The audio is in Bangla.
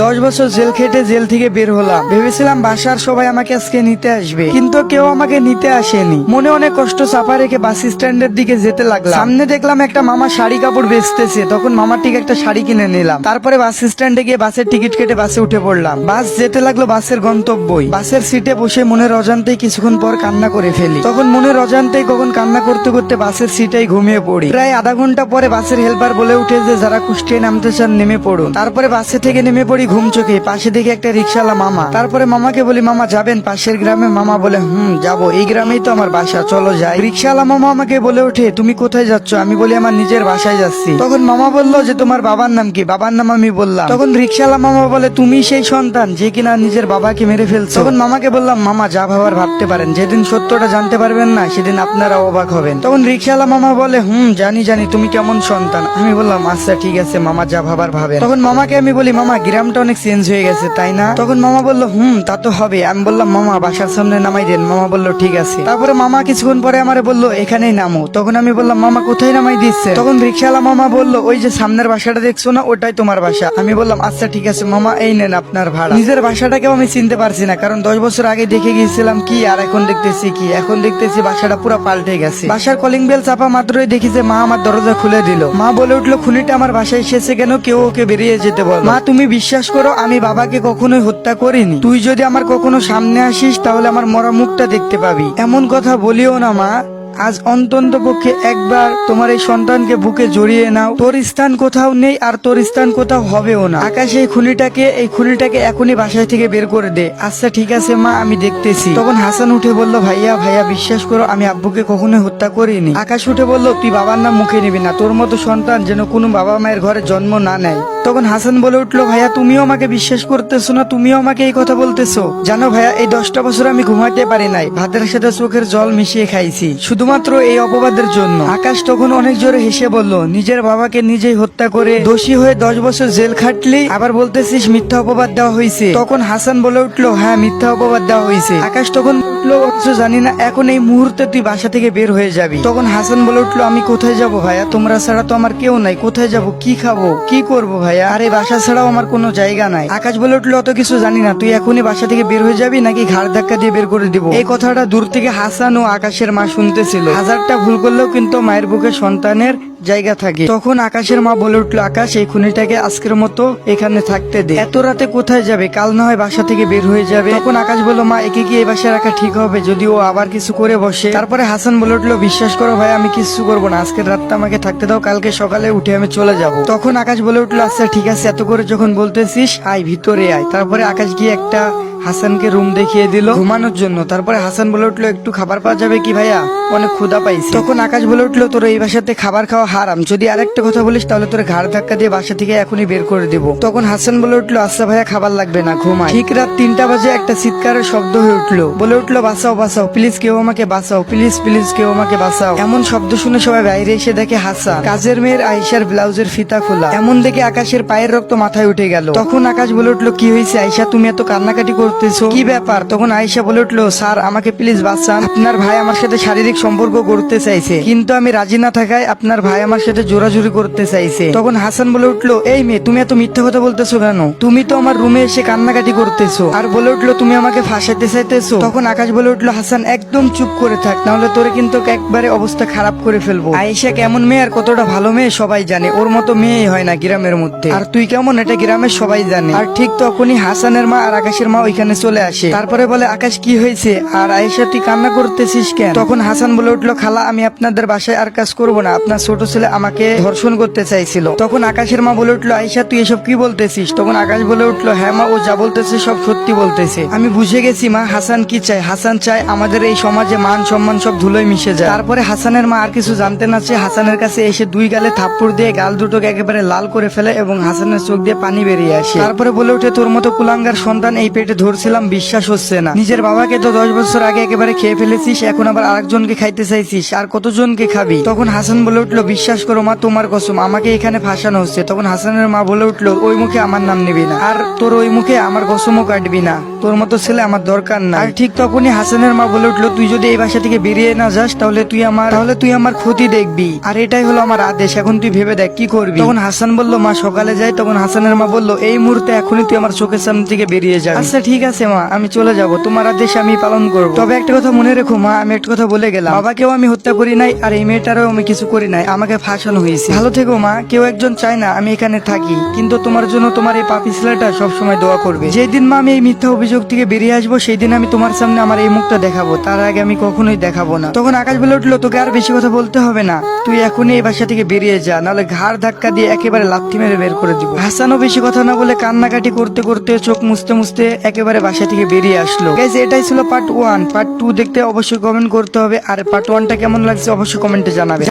10 বছর জেল খেটে জেল থেকে বের হলাম। ভেবেছিলাম বাসার সবাই আমাকে আজকে নিতে আসবে, কিন্তু কেউ আমাকে নিতে আসেনি। মনে অনেক কষ্ট চাপা রেখে বাস স্ট্যান্ডের দিকে যেতে লাগলাম। সামনে দেখলাম একটা মামা শাড়ি কাপড় বেচতেছে, তখন মামার ঠিক একটা শাড়ি কিনে নিলাম। তারপরে বাস স্ট্যান্ডে গিয়ে বাসের টিকিট কেটে বাসে উঠে পড়লাম। বাস যেতে লাগলো বাসের গন্তব্যই। বাসের সিটে বসে মনের অজান্তেই কিছুক্ষণ পর কান্না করে ফেলি। তখন মনের অজান্তেই কখন কান্না করতে করতে বাসের সিটেই ঘুমিয়ে পড়ি। প্রায় আধা ঘন্টা পরে বাসের হেল্পার বলে উঠে যে যারা কুষ্টিয়ায় নামতে চান নেমে পড়ুন। তারপরে বাসে থেকে নেমে পড়ি ঘুম চোখে। পাশে দেখি একটা রিক্সাওয়ালা মামা। তারপরে মামাকে বলি, মামা যাবেন পাশের গ্রামে? মামা বলে, যাবো, এই গ্রামেই তো আমার বাসা, চলো যাই। রিক্সাওয়ালা মামা আমাকে বলে ওঠে, তুমি কোথায় যাচ্ছ? আমি বলি, আমার নিজের বাসায় যাচ্ছি। তখন মামা বললো যে তোমার বাবার নাম কি? বাবার নাম আমি বললাম। তখন রিক্সাওয়ালা মামা বলে, তুমি সেই সন্তান যে কিনা নিজের বাবাকে মেরে ফেলছো? তখন মামাকে বললাম, মামা যা ভাবার ভাবতে পারেন, যেদিন সত্যটা জানতে পারবেন না সেদিন আপনারা অবাক হবেন। তখন রিক্সাওয়ালা মামা বলে, জানি জানি তুমি কেমন সন্তান। আমি বললাম, আচ্ছা ঠিক আছে মামা, যা ভাবার ভাবেন। তখন মামাকে আমি বলি, মামা গ্রামটা অনেক চেঞ্জ হয়ে গেছে তাই না? তখন মামা বললো, তা তো হবে। আমি বললাম, মামা বাসার সামনে নামাই দেন। মামা বললো ঠিক আছে। তারপরে মামা কিছুক্ষণ পরে আমারে বললো, এখানেই নামো। তখন আমি বললাম, মামা কোথায় নামাই দিচ্ছে? তখন রিক্সাওয়ালা মামা বললো, ওই যে সামনের বাসাটা দেখছো না, ওটাই তোমার বাসা। আমি বললাম, আচ্ছা ঠিক আছে মামা, এই নেন আপনার ভাড়া। নিজের বাসাটাকেও আমি চিনতে পারছি না, কারণ 10 বছর আগে দেখে গিয়েছিলাম কি আর এখন দেখতেছি কি। এখন দেখতেছি বাসাটা পুরো পাল্টে গেছে। বাসার কলিং বেল চাপা মাত্রই দেখি যে মা আমার দরজা খুলে দিল। মা বলে উঠলো, খুনিটা আমার বাসায় এসেছে কেন? কেউ ওকে বেরিয়ে যেতে বল। মা তুমি বিশ্বাস করো, আমি বাবাকে কখনোই হত্যা করিনি। তুই যদি আমার কখনো সামনে আসিস তাহলে আমার মরা মুখটা দেখতে পাবি। এমন কথা বলিও না মা, আজ অন্তত পক্ষে একবার তোমার এই সন্তানকে বুকে জড়িয়ে নাও। তোর স্থান কোথাও নেই আর তোর স্থান কোথাও হবেও না। আকাশ এই খুনিটাকে এখনই বাসায় থেকে বের করে দে। আচ্ছা ঠিক আছে মা, আমি দেখতেছি। তখন হাসান উঠে বলল, ভাইয়া বিশ্বাস করো, আমি আব্বুকে কখনোই হত্যা করিনি। আকাশ উঠে বলল, তুই বাবার নাম মুখে নিবি না, তোর মতো সন্তান যেন কোনো বাবা মায়ের ঘরে জন্ম না নেয়। তখন হাসান বলে উঠলো, ভাইয়া তুমিও আমাকে বিশ্বাস করতেছো না? তুমিও আমাকে এই কথা বলতেছো? জানো ভাইয়া, এই 10টা বছর আমি ঘুমাতে পারি নাই, ভাতের সাথে চোখের জল মিশিয়ে খাইছি শুধুমাত্র এই অপবাদের জন্য। আকাশ তখন অনেক জোরে হেসে বলল, নিজের বাবাকে নিজেই হত্যা করে দোষী হয়ে 10 বছর জেল খাটলি, আবার বলতেছিস মিথ্যা অপবাদ দেওয়া হয়েছে? তখন হাসান বলে উঠলো, হ্যাঁ মিথ্যা অপবাদ দেওয়া হয়েছে। আকাশ তখন উঠলো, অথচ জানি না এখন এই মুহূর্তে তুই বাসা থেকে বের হয়ে যাবি। তখন হাসান বলে উঠলো, আমি কোথায় যাব ভাইয়া? তোমরা ছাড়া তো আমার কেউ নাই, কোথায় যাব, কি খাবো, কি করবো ভাইয়া? আরে বাসা ছাড়াও আমার কোনো জায়গা নাই। আকাশ বলে উঠলো, অত কিছু জানি না, তুই এখনই বাসা থেকে বের হয়ে যাবি নাকি ঘাড় ধাক্কা দিয়ে বের করে দিব? এই কথাটা দূর থেকে হাসান ও আকাশের মা শুনতেছিল। হাজারটা ভুল করলেও কিন্তু মায়ের বুকে সন্তানের জায়গা থাকে। তখন আকাশের মা বলে উঠলো, আকাশ এই খুনিটাকে আজকের মতো এখানে থাকতে দে, এত রাতে কোথায় যাবে? কাল না হয় বাসা থেকে বের হয়ে যাবে। তখন আকাশ বলল, মা একে কি এই বাসায় রাখা ঠিক হবে যদি ও আবার কিছু করে বসে? তারপরে হাসান বলে উঠলো, বিশ্বাস করো ভাই, আমি কিছু করবো না, আজকের রাতটা আমাকে থাকতে দাও, কালকে সকালে উঠে আমি চলে যাব। তখন আকাশ বলে উঠলো, আচ্ছা ঠিক আছে, এত করে যখন বলতেছিস আয় ভিতরে আয়। তারপরে আকাশ গিয়ে একটা হাসানকে রুম দেখিয়ে দিল ঘুমানোর জন্য। তারপরে হাসান বলে উঠলো, একটু খাবার পাওয়া যাবে কি ভাইয়া? অনেক ক্ষুধা পাইছি। তখন আকাশ বলে উঠলো, তোর এই বাসাতে খাবার খাওয়া হারাম, যদি আরেকটা কথা বলিস তাহলে তোর ঘাড় ধাক্কা দিয়ে বাসা থেকে এখনই বের করে দেবো। তখন হাসান বলে উঠলো, আচ্ছা ভাইয়া খাবার লাগবে না, ঘুমাই। ঠিক রাত 3টা বাজে একটা চিৎকারের শব্দ হয়ে উঠলো। বলে উঠলো, বাঁচাও বাঁচাও, প্লিজ কেউ আমাকে বাঁচাও, প্লিজ প্লিজ কেউ আমাকে বাঁচাও। এমন শব্দ শুনে সবাই বাইরে এসে দেখে হাসান কাজের মেয়ের আয়েশার ব্লাউজের ফিতা খোলা। এমন দেখে আকাশের পায়ের রক্ত মাথায় উঠে গেল। তখন আকাশ বলে উঠলো, কি হয়েছে আয়েশা, তুমি এত কান্নাকাটি করতেছো, কি ব্যাপার? তখন আয়েশা বলে উঠলো, স্যার আমাকে প্লিজ বাঁচান, আপনার ভাই আমার সাথে শারীরিক সম্পর্ক করতে চাইছে, কিন্তু আমি রাজি না থাকায় আপনার ভাই আমার সাথে জোরাজুরি করতে চাইছে। তখন হাসান বলে উঠলো, এই মেয়ে তুমি এত মিথ্যা কথা বলতেছো কেন? তুমি তো আমার রুমে এসে কান্নাকাটি করতেছো, আর বলে উঠলো তুমি আমাকে ফাঁসাইতে চাইতেছো। তখন আকাশ বলে উঠলো, হাসান একদম চুপ করে থাক, নাহলে তোরে কিন্তু একবারে অবস্থা খারাপ করে ফেলবো। আয়েশা কেমন মেয়ে আর কতটা ভালো মেয়ে সবাই জানে, ওর মতো মেয়েই হয় না গ্রামের মধ্যে, আর তুই কেমন এটা গ্রামের সবাই জানে। আর ঠিক তখনই হাসানের মা আর আকাশের মা ওইখানে চলে আসে। তারপরে বলে, আকাশ কি হয়েছে আর আয়েশা তুই কান্না করতেছিস কেন? তখন হাসান বলে উঠলো, খালা আমি আপনাদের বাসায় আর কাজ করবো না, আপনার ছোট ছেলে আমাকে ধর্ষণ করতে চাইছিল। তখন আকাশের মা বলে উঠলো, আয়েশা তুই এসব কি বলতেছিস? তখন আকাশ বলে উঠলো, হ্যাঁ মা, ও যা বলতেছে সব সত্যি বলতেছে, আমি বুঝে গেছি মা। হাসান কি চায়? হাসান চায় আমাদের এই সমাজে মান সম্মান সব ধুলোয় মিশে যায়। তারপরে হাসানের মা আর কিছু জানতে না চেয়ে হাসানের কাছে এসে 2 গালে থাপ্পড় দিয়ে গাল দুটোকে একেবারে লাল করে ফেলে এবং হাসানের চোখ দিয়ে পানি বেরিয়ে আসে। তারপরে বলে উঠে, তোর মতো কুলাঙ্গার সন্তান এই পেটে ধরছিলাম, বিশ্বাস হচ্ছে না। নিজের বাবাকে তো 10 বছর আগে একেবারে খেয়ে ফেলেছিস, এখন আবার আরেকজনকে খাইতে চাইছিস, আর কতজনকে খাবি? তখন হাসান বলে উঠলো, বিশ্বাস করো মা, তোমার কসম, আমাকে এখানে ফাঁসানো হচ্ছে। তখন হাসানের মা বলে উঠলো, ওই মুখে আমার নাম নিবি না, আর তোর ওই মুখে আমার কসমও কাটবি না, তোর মতো ছেলে আমার দরকার না। আর ঠিক তখনই হাসানের মা বলে উঠলো, তুই যদি এই বাসা থেকে বেরিয়ে না যাস তাহলে তুই আমার ক্ষতি দেখবি, আর এটাই হলো আমার আদেশ, এখন তুই ভেবে দেখ কি করবি। তখন হাসান বলল, মা সকালে যাই। তখন হাসানের মা বলল, এই মুহূর্তে এখনই তুই আমার চোখের সামনে থেকে বেরিয়ে যা। আচ্ছা ঠিক আছে মা, আমি চলে যাব, তোমার আদেশ আমি পালন করব। তবে একটা কথা মনে রেখো মা, আমি একটা কথা বলে গেলাম, বাবাকেও আমি হত্যা করি নাই, আর এই মেয়েটারও আমি কিছু করি নাই, আমাকে ফাঁসানো হয়েছে। ভালো থেকো মা, কেউ একজন চায় না আমি এখানে থাকি, কিন্তু তোমার জন্য তোমার এই পাপি ছেলেটা সবসময় দোয়া করবে। যেদিন মা আমি এই মিথ্যা অভিযোগ থেকে বেরিয়ে আসবো, সেই দিন আমি তোমার সামনে আমার এই মুখটা দেখাবো, তার আগে আমি কখনোই দেখাবো না। তখন আকাশ বলে উঠলো, তোকে আর বেশি কথা বলতে হবে না, তুই এখনই এই বাসা থেকে বেরিয়ে যা, নাহলে ঘাড় ধাক্কা দিয়ে একেবারে লাথি মেরে বের করে দিব। হাসানও বেশি কথা না বলে কান্নাকাটি করতে করতে চোখ মুছতে মুছতে একেবারে বাসা থেকে বেরিয়ে আসলো। গাইস, এটাই ছিল পার্ট 1। পার্ট 2 দেখতে অবশ্যই কমেন্ট করতে হবে, আর পার্ট 1টা কেমন লাগছে অবশ্যই কমেন্টে জানাবে।